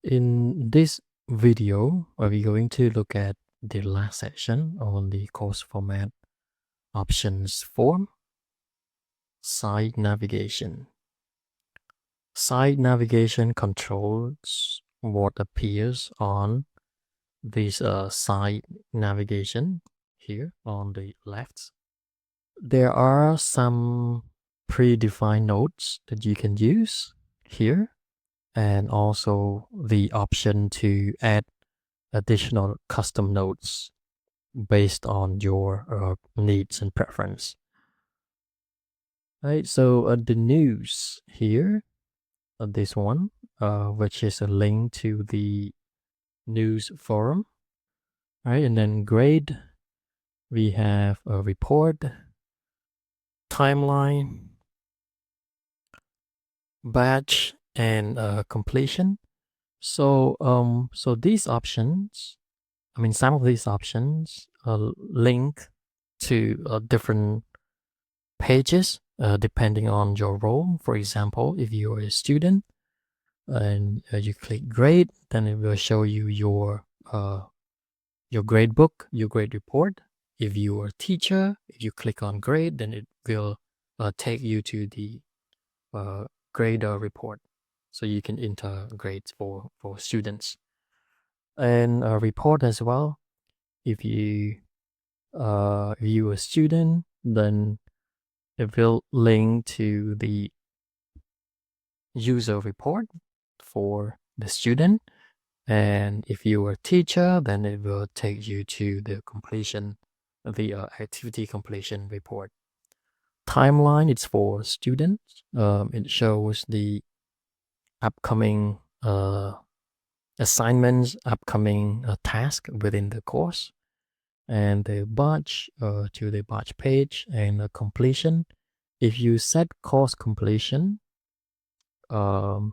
In this video, we're going to look at the last section on the course format options form, site navigation. Site navigation controls what appears on this site navigation here on the left. There are some predefined nodes that you can use here, and also the option to add additional custom nodes based on your needs and preference. Right, so the news here, this one, which is a link to the news forum, right? And then grade, we have a report, timeline, batch, and completion. So these options, some of these options link to different pages depending on your role. For example, if you're a student and you click grade, then it will show you your grade book, your grade report. If you are a teacher, if you click on grade, then it will take you to the grade report, so you can enter grades for students. And report as well. If you are a student, then it will link to the user report for the student. And if you are a teacher, then it will take you to the completion, the activity completion report. Timeline, it's for students. It shows the upcoming assignments, upcoming task within the course. And the batch to the batch page, and the completion. If you set course completion for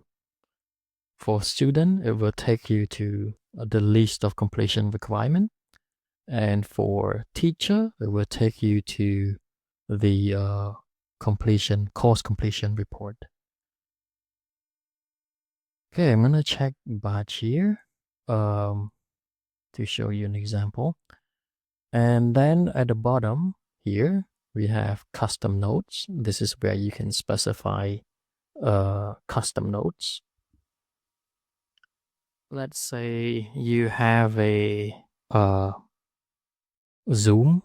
student, it will take you to the list of completion requirement. And for teacher, it will take you to the course completion report. Okay, I'm gonna check batch here to show you an example. And then at the bottom here, we have custom nodes. This is where you can specify custom nodes. Let's say you have a Zoom.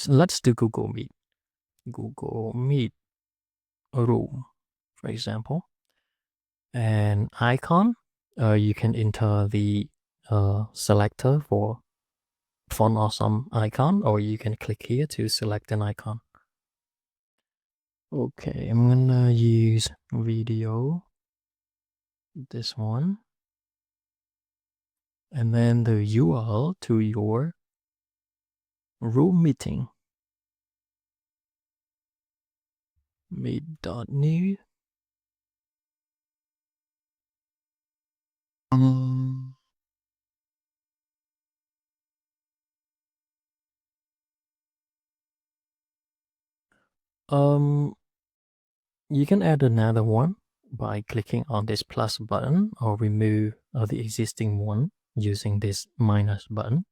Let's do Google Meet. Google Meet room, for example. And icon, you can enter the selector for font awesome icon, or you can click here to select an icon. Okay, I'm gonna use video, this one, and then the URL to your room meeting, meet.new. You can add another one by clicking on this plus button, or remove the existing one using this minus button.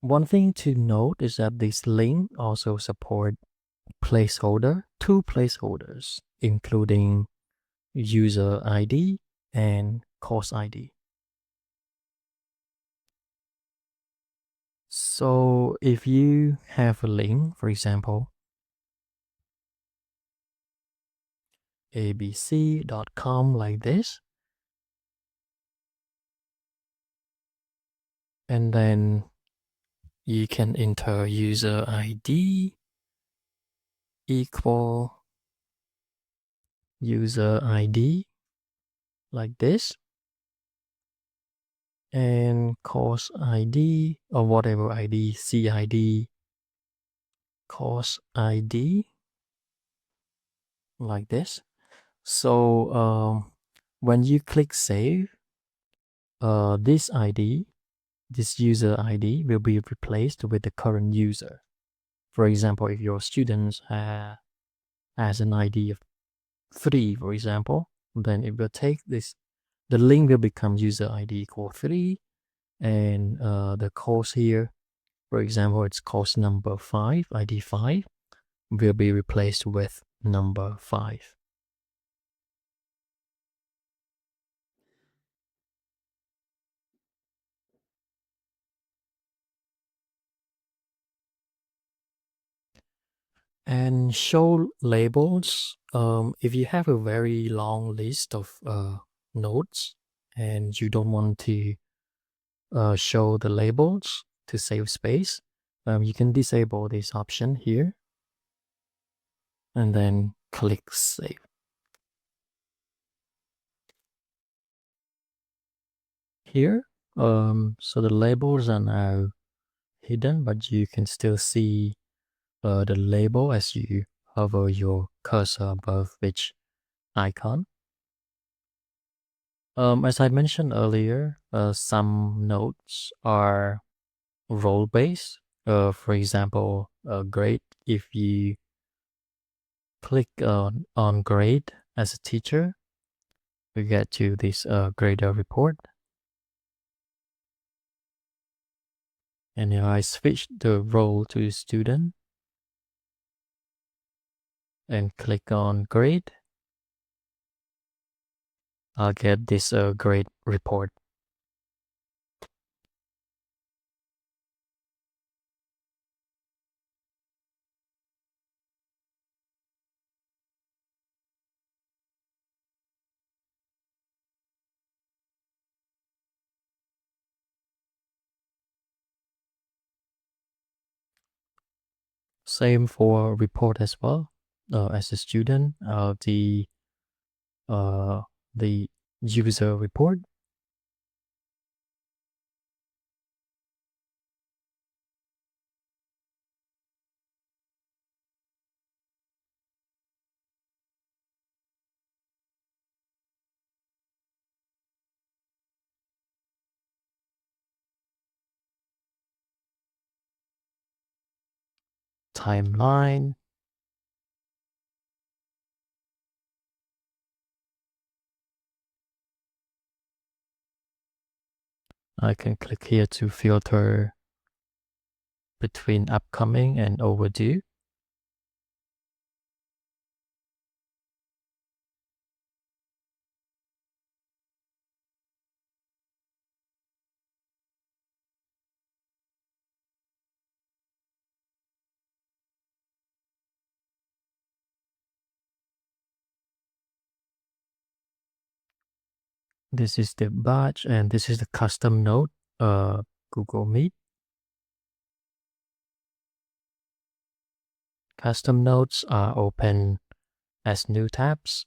One thing to note is that this link also support placeholder, 2 placeholders, including user ID and course ID. So if you have a link, for example, abc.com like this, and then you can enter user ID equal user ID like this, and course ID, or whatever ID, CID, course ID like this. So when you click save, this ID, this user ID will be replaced with the current user. For example, if your student has an ID of 3, for example, then it will take this, the link will become user ID equal 3, and the course here, for example, it's course number 5, ID 5, will be replaced with number 5. And show labels. If you have a very long list of nodes and you don't want to show the labels to save space, you can disable this option here and then click save. Here, so the labels are now hidden, but you can still see the label as you hover your cursor above each icon. As I mentioned earlier, some nodes are role-based. For example, grade. If you click on grade as a teacher, we get to this grader report. And if I switch the role to student and click on grade, I'll get this grade report. Same for report as well. As a student, the user report. Timeline. I can click here to filter between upcoming and overdue. This is the batch, and this is the custom node, Google Meet. Custom nodes are open as new tabs.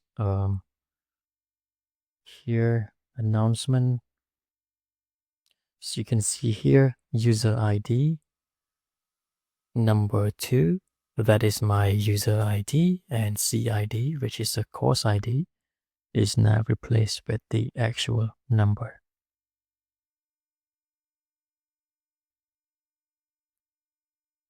Here, announcement. So you can see here, user ID, number 2, that is my user ID, and CID, which is a course ID, is now replaced with the actual number.